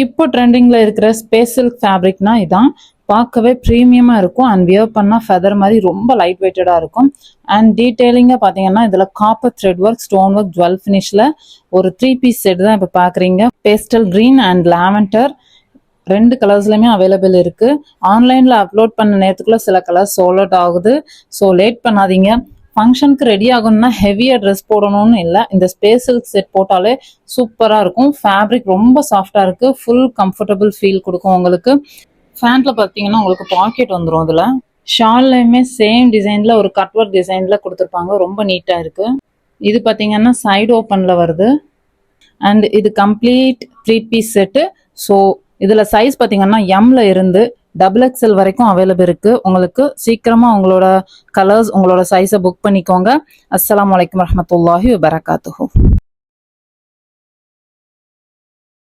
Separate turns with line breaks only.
இப்போ ட்ரெண்டிங்கில் இருக்கிற ஸ்பேஸ் சில்க் ஃபேப்ரிக்னா இதான். பார்க்கவே ப்ரீமியமாக இருக்கும் அண்ட் வியர் பண்ணால் ஃபெதர் மாதிரி ரொம்ப லைட் வெயிட்டடாக இருக்கும். அண்ட் டீட்டெயிலிங்காக பார்த்தீங்கன்னா இதில் copper thread work, stone work, jewel ஃபினிஷில் ஒரு 3 பீஸ் செட் தான் இப்போ பார்க்குறீங்க. பேஸ்டல் க்ரீன் அண்ட் லாவெண்டர் 2 கலர்ஸ்லையுமே அவைலபிள் இருக்குது. ஆன்லைனில் அப்லோட் பண்ண நேரத்துக்குள்ளே சில கலர்ஸ் சோல்ட் அவுட் ஆகுது. ஸோ லேட் பண்ணாதீங்க. ஃபங்க்ஷனுக்கு ரெடி ஆகணும்னா ஹெவியாக ட்ரெஸ் போடணும்னு இல்லை, இந்த ஸ்பேஸ் சில்க் செட் போட்டாலே சூப்பராக இருக்கும். ஃபேப்ரிக் ரொம்ப சாஃப்டாக இருக்குது, ஃபுல் கம்ஃபர்டபுள் ஃபீல் கொடுக்கும் உங்களுக்கு. ஃபேண்ட்டில் பார்த்தீங்கன்னா உங்களுக்கு பாக்கெட் வந்துடும். இதில் ஷால்லையுமே சேம் டிசைனில் ஒரு கட் ஒர்க் டிசைனில் கொடுத்துருப்பாங்க, ரொம்ப நீட்டாக இருக்குது. இது பார்த்தீங்கன்னா சைடு ஓப்பனில் வருது அண்ட் இது கம்ப்ளீட் 3 பீஸ் செட்டு. ஸோ இதில் சைஸ் பார்த்தீங்கன்னா எம்ல இருந்து XXL வரைக்கும் அவைலபிள் இருக்குது. உங்களுக்கு சீக்கிரமாக உங்களோட கலர்ஸ், உங்களோட சைஸை புக் பண்ணிக்கோங்க. அஸ்ஸலாமு அலைக்கும் வரஹ்மத்துல்லாஹி வபரகாத்துஹு.